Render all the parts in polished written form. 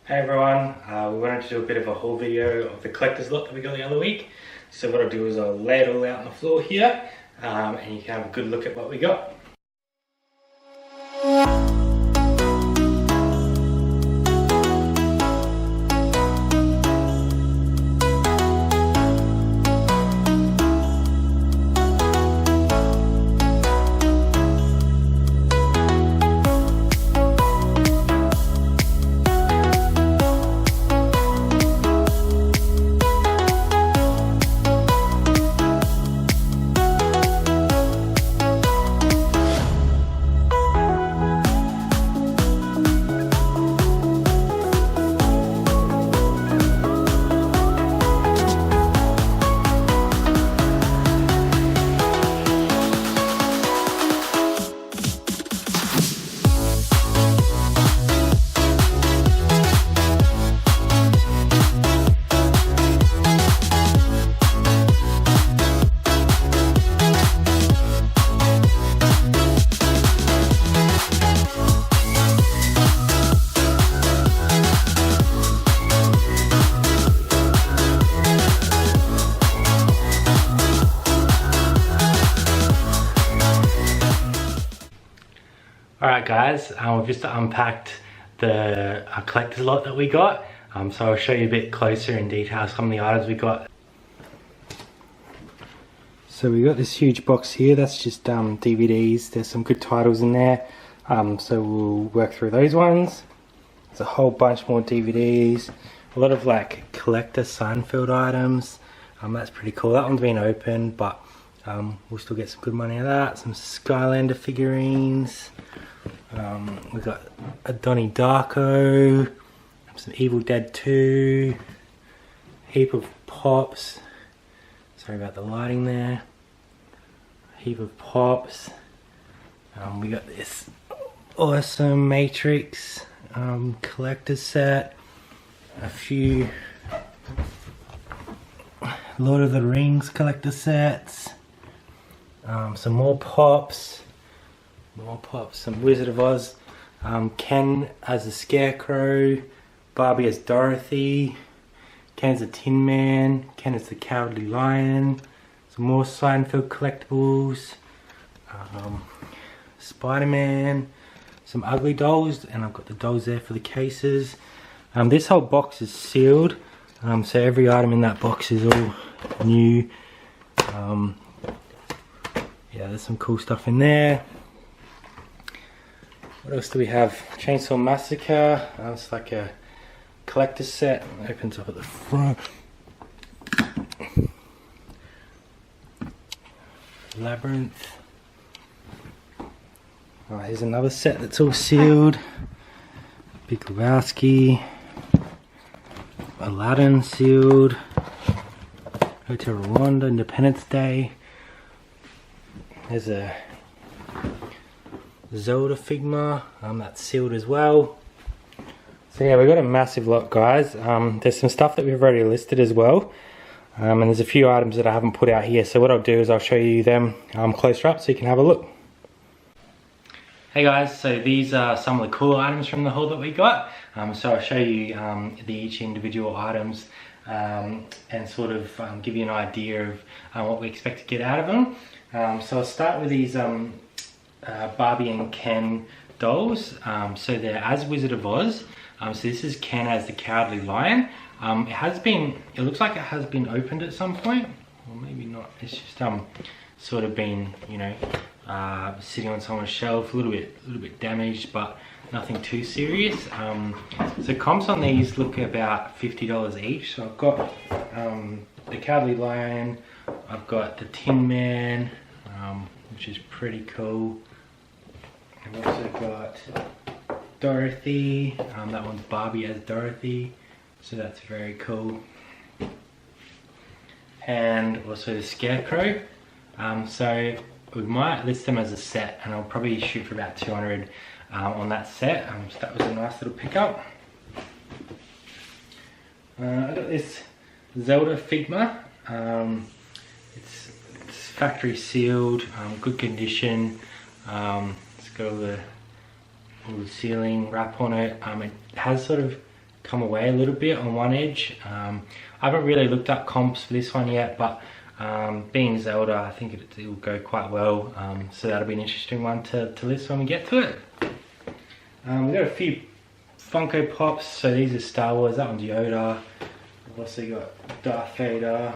Hey everyone, we wanted to do a bit of a haul video of the collector's lot that we got the other week. So what I'll do is I'll lay it all out on the floor here and you can have a good look at what we got. Alright guys, we've just unpacked the collector's lot that we got. So I'll show you a bit closer in detail some of the items we got. So we got this huge box here, that's just DVDs. There's some good titles in there. So we'll work through those ones. There's a whole bunch more DVDs. A lot of like collector Seinfeld items. That's pretty cool. That one's been opened, but we'll still get some good money out of that. Some Skylander figurines. We've got a Donnie Darko, some Evil Dead 2, heap of pops. Sorry about the lighting there. A heap of pops. We got this awesome Matrix collector's set. A few Lord of the Rings collector sets. Some more pops. Some Wizard of Oz. Ken as the Scarecrow. Barbie as Dorothy. Ken as the Tin Man. Ken as the Cowardly Lion. Some more Seinfeld collectibles. Spider-Man. Some Ugly dolls, and I've got the dolls there for the cases. This whole box is sealed, so every item in that box is all new. Yeah, there's some cool stuff in there. What else do we have? Chainsaw Massacre. It's like a collector's set. It opens up at the front. Labyrinth. Oh, here's another set that's all sealed. Big Lebowski. Aladdin sealed. Hotel Rwanda, Independence Day. There's a Zelda Figma, that's sealed as well. So yeah, we've got a massive lot, guys. There's some stuff that we've already listed as well. And there's a few items that I haven't put out here. So what I'll do is I'll show you them closer up so you can have a look. Hey guys, so these are some of the cool items from the haul that we got. So I'll show you each individual items and sort of give you an idea of what we expect to get out of them. So I'll start with these Barbie and Ken dolls. So they're as Wizard of Oz. So this is Ken as the Cowardly Lion. It looks like it has been opened at some point, or maybe not. It's just sort of been, you know, sitting on someone's shelf, a little bit damaged, but nothing too serious. So comps on these look about $50 each. So I've got the Cowardly Lion, I've got the Tin Man, which is pretty cool. I've also got Dorothy. That one's Barbie as Dorothy, so that's very cool. And also the Scarecrow. So we might list them as a set, and I'll probably shoot for about 200 on that set. So that was a nice little pickup. I got this Zelda Figma. It's factory sealed, good condition. It's got all the ceiling wrap on it. It has sort of come away a little bit on one edge. I haven't really looked up comps for this one yet, but being Zelda, I think it will go quite well. So that'll be an interesting one to list when we get to it. We've got a few Funko Pops. So these are Star Wars, that one's Yoda. We've also got Darth Vader,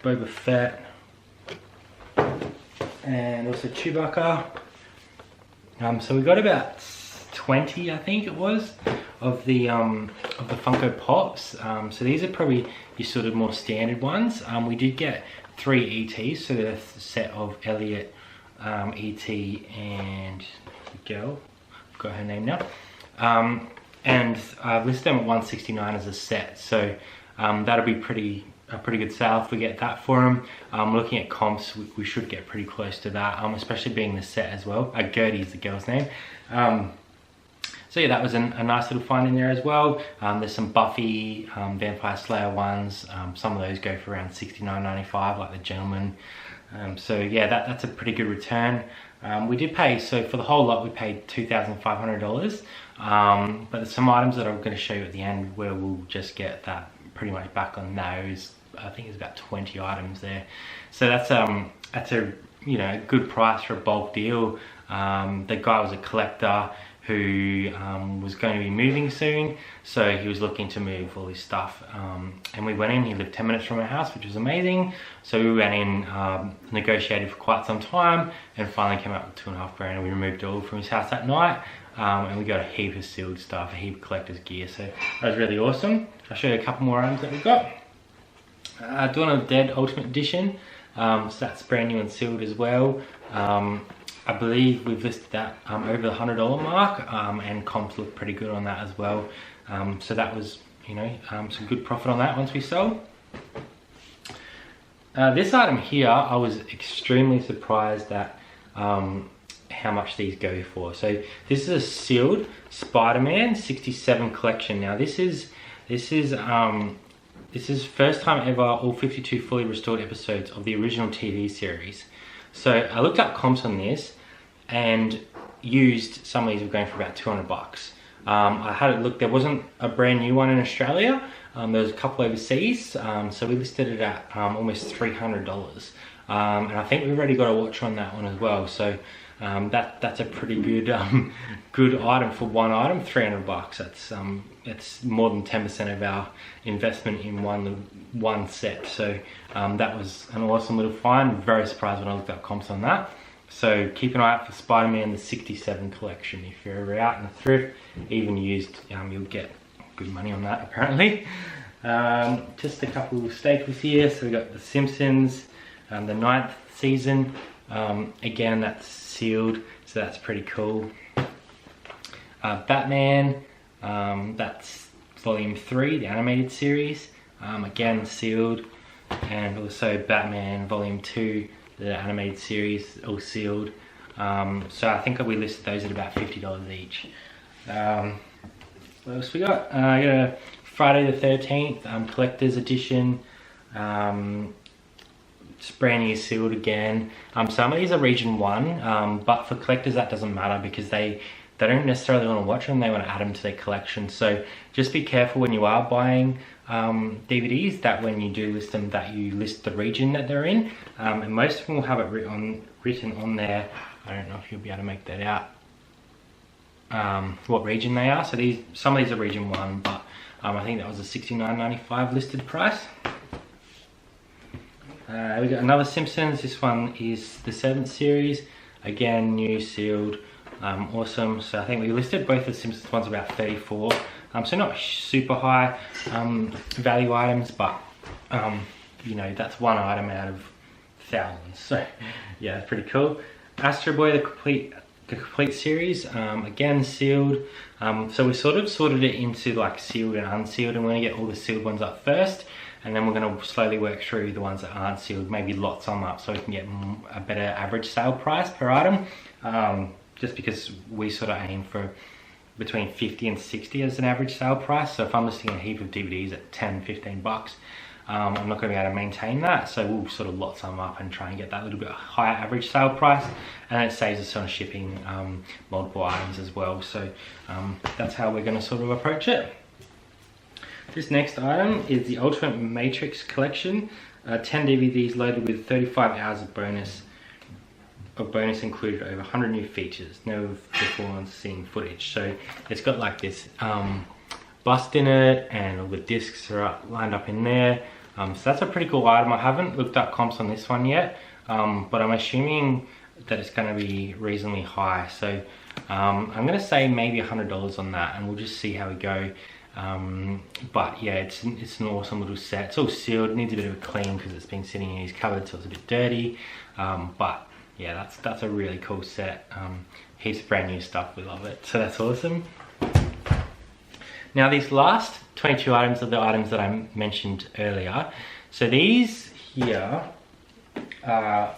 Boba Fett, and also Chewbacca. So we got about 20, I think it was, of the Funko Pops. So these are probably your sort of more standard ones. We did get 3 ETs, so the set of Elliot, ET, and the girl, I've got her name now. And I've listed them at $169 as a set, so that'll be a pretty good sale if we get that for them. Looking at comps, we should get pretty close to that, especially being the set as well. Gertie is the girl's name. So yeah, that was a nice little find in there as well. There's some Buffy, Vampire Slayer ones. Some of those go for around $69.95, like the Gentleman. So yeah, that's a pretty good return. We did pay, so for the whole lot we paid $2,500. But there's some items that I'm going to show you at the end where we'll just get that pretty much back on those. I think it's about 20 items there. So that's a good price for a bulk deal. The guy was a collector who was going to be moving soon, so he was looking to move all his stuff, and we went in. He lived 10 minutes from our house, which was amazing. So we went in, negotiated for quite some time, and finally came up with $2.5 grand, and we removed it all from his house that night. And we got a heap of sealed stuff, a heap of collector's gear, so that was really awesome. I'll show you a couple more items that we got. Dawn of the Dead Ultimate Edition, so that's brand new and sealed as well. I believe we've listed that over the $100 mark, and comps look pretty good on that as well. So that was, some good profit on that once we sold. This item here, I was extremely surprised at how much these go for. So this is a sealed Spider-Man 67 collection. Now this is first time ever all 52 fully restored episodes of the original TV series. So I looked up comps on this and used some of these were going for about $200. I had it look, there wasn't a brand new one in Australia. There was a couple overseas, so we listed it at almost $300. And I think we've already got a watch on that one as well. So that's a pretty good good item for one item. $300. That's it's more than 10% of our investment in one set. So that was an awesome little find. Very surprised when I looked up comps on that. So keep an eye out for Spider-Man the 67 collection. If you're ever out in the thrift, even used, you'll get good money on that apparently. Just a couple of staples here. So we got The Simpsons, the 9th season. Again, that's sealed, so that's pretty cool. Batman, that's volume 3, the animated series. Again, sealed. And also Batman volume 2, the animated series, all sealed. So I think we listed those at about $50 each. What else we got? I got a Friday the 13th collector's edition. It's brand new, sealed again. Some of these are region 1, but for collectors that doesn't matter because they don't necessarily want to watch them, they want to add them to their collection. So just be careful when you are buying DVDs that when you do list them, that you list the region that they're in. And most of them will have it written on there. I don't know if you'll be able to make that out, what region they are. So some of these are region 1, but I think that was a $69.95 listed price. We got another Simpsons. This one is the 7th series. Again, new, sealed, awesome. So I think we listed both the Simpsons ones about 34. So not super high value items, but that's one item out of thousands. So yeah, it's pretty cool. Astro Boy, the complete series, again sealed. So we sort of sorted it into like sealed and unsealed, and we're gonna get all the sealed ones up first, and then we're gonna slowly work through the ones that aren't sealed, maybe lot some up so we can get a better average sale price per item. Just because we sort of aim for between 50 and 60 as an average sale price. So if I'm listing a heap of DVDs at 10, 15 bucks, I'm not going to be able to maintain that, so we'll sort of lot some up and try and get that little bit higher average sale price, and it saves us on shipping multiple items as well. So that's how we're going to sort of approach it. This next item is the Ultimate Matrix Collection, 10 DVDs loaded with 35 hours of bonus included, over 100 new features, no before seen footage. So it's got like this bust in it, and all the discs are lined up in there. So that's a pretty cool item. I haven't looked up comps on this one yet, but I'm assuming that it's going to be reasonably high. So I'm going to say maybe $100 on that, and we'll just see how we go. But yeah, it's an awesome little set. It's all sealed, needs a bit of a clean because it's been sitting in his cupboard, so it's a bit dirty. But yeah, that's a really cool set. Heaps of brand new stuff, we love it. So that's awesome. Now these last 22 items are the items that I mentioned earlier. So these here are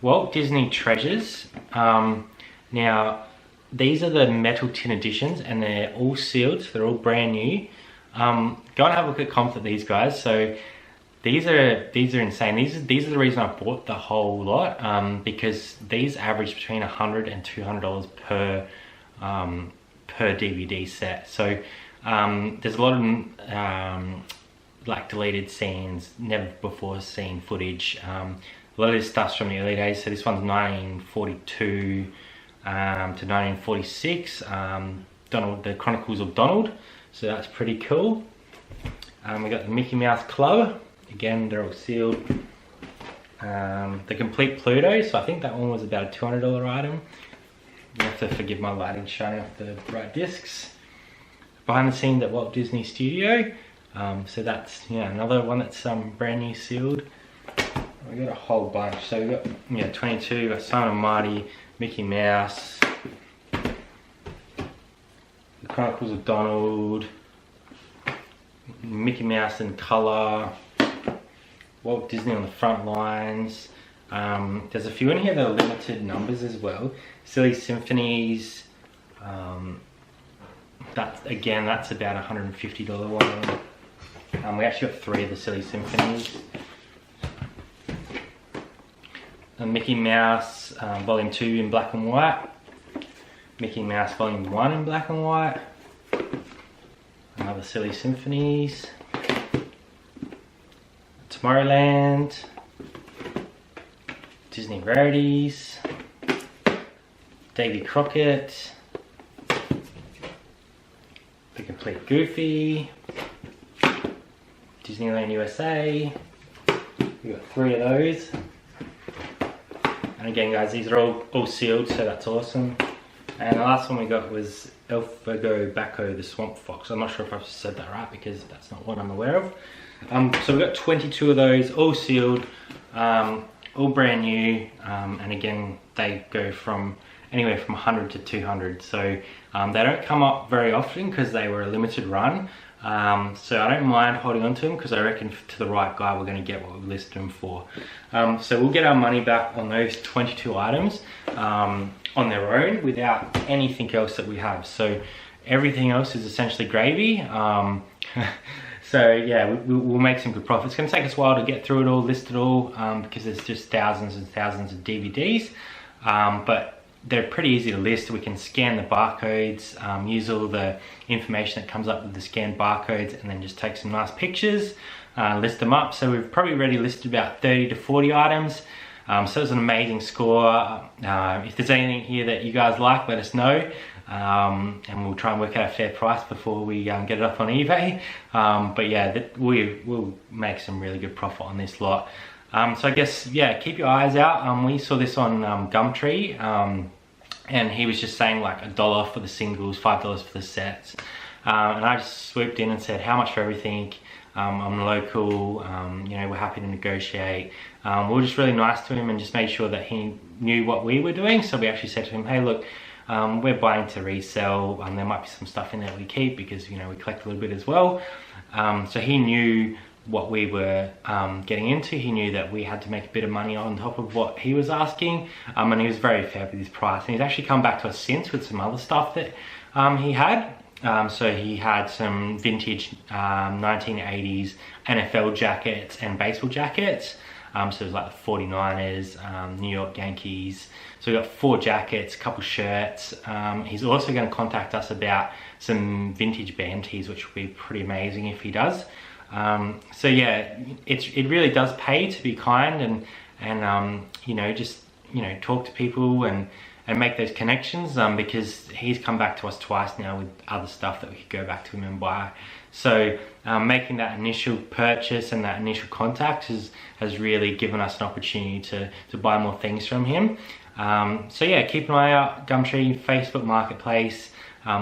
Walt Disney Treasures. Now these are the metal tin editions, and they're all sealed, so they're all brand new. Go and have a look at comps at these guys. So these are insane. These are the reason I bought the whole lot, because these average between $100 and $200 per DVD set. So there's a lot of like deleted scenes, never before seen footage. A lot of this stuff's from the early days. So this one's 1942 to 1946. The Chronicles of Donald. So that's pretty cool. We got the Mickey Mouse Club. Again, they're all sealed. The Complete Pluto. So I think that one was about a $200 item. You have to forgive my lighting shining off the bright discs. Behind the scenes at Walt Disney Studio. So that's another one that's brand new sealed. We got a whole bunch. So we got 22. We got Simon and Marty, Mickey Mouse, The Chronicles of Donald, Mickey Mouse in colour, Walt Disney on the front lines. There's a few in here that are limited numbers as well. Silly Symphonies. That's about a $150 one. We actually got 3 of the Silly Symphonies. Mickey Mouse Volume 2 in black and white. Mickey Mouse Volume 1 in black and white. Another Silly Symphonies. Tomorrowland. Disney Rarities. Davy Crockett. The Complete Goofy. Disneyland USA. We got 3 of those. And again guys, these are all sealed, so that's awesome. And the last one we got was Elphaba Bako the Swamp Fox. I'm not sure if I've said that right because that's not what I'm aware of. So we got 22 of those, all sealed, all brand new, and again they go from anywhere from 100 to 200. So they don't come up very often because they were a limited run. So I don't mind holding on to them because I reckon to the right guy we're going to get what we listed them for. So we'll get our money back on those 22 items on their own without anything else that we have. So everything else is essentially gravy. So yeah, we'll make some good profit. It's going to take us a while to get through it all, list it all, because there's just thousands and thousands of DVDs. But they're pretty easy to list. We can scan the barcodes, use all the information that comes up with the scanned barcodes, and then just take some nice pictures, list them up. So we've probably already listed about 30 to 40 items. So it's an amazing score. If there's anything here that you guys like, let us know. And we'll try and work out a fair price before we get it up on eBay. But yeah, we'll make some really good profit on this lot. So I guess, yeah, keep your eyes out. We saw this on Gumtree, and he was just saying like $1 for the singles, $5 for the sets. And I just swooped in and said, how much for everything? I'm local, we're happy to negotiate. We were just really nice to him and just made sure that he knew what we were doing. So we actually said to him, hey, look, we're buying to resell. There might be some stuff in there we keep because, we collect a little bit as well. So he knew what we were getting into. He knew that we had to make a bit of money on top of what he was asking, and he was very fair with his price, and he's actually come back to us since with some other stuff that he had. So he had some vintage 1980s NFL jackets and baseball jackets. So it was like the 49ers, New York Yankees. So we got 4 jackets, a couple shirts. He's also going to contact us about some vintage band tees, which will be pretty amazing if he does. So yeah, it really does pay to be kind and you know, just, you know, talk to people and make those connections, because he's come back to us twice now with other stuff that we could go back to him and buy. So making that initial purchase and that initial contact has really given us an opportunity to buy more things from him. So yeah, keep an eye out, Gumtree, Facebook Marketplace.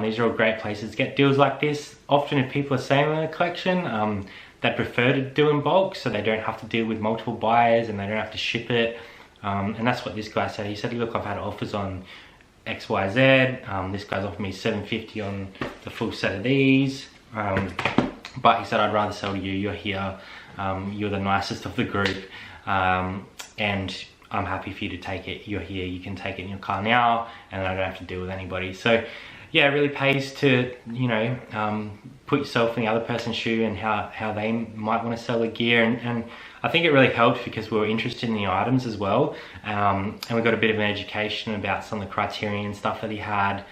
These are all great places to get deals like this. Often if people are selling a collection, they prefer to do in bulk, so they don't have to deal with multiple buyers and they don't have to ship it. And that's what this guy said. He said, look, I've had offers on XYZ. This guy's offered me $750 on the full set of these. But he said, I'd rather sell to you. You're here. You're the nicest of the group. And I'm happy for you to take it. You're here. You can take it in your car now, and I don't have to deal with anybody. So yeah, it really pays to, you know, put yourself in the other person's shoe and how they might want to sell the gear. And I think it really helped because we were interested in the items as well. And we got a bit of an education about some of the criterion stuff that he had.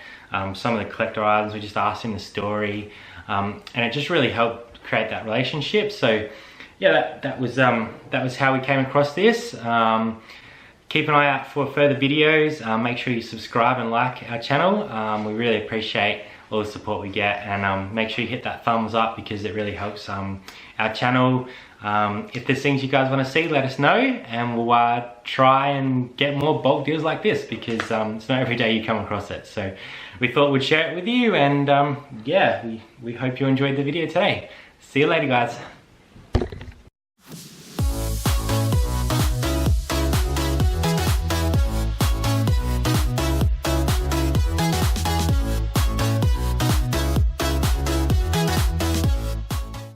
Some of the collector items, we just asked him the story. And it just really helped create that relationship. So yeah, that was how we came across this. Keep an eye out for further videos. Make sure you subscribe and like our channel. We really appreciate all the support we get, and make sure you hit that thumbs up because it really helps our channel. If there's things you guys want to see, let us know, and we'll try and get more bulk deals like this, because it's not every day you come across it. So we thought we'd share it with you, and yeah, we hope you enjoyed the video today. See you later, guys.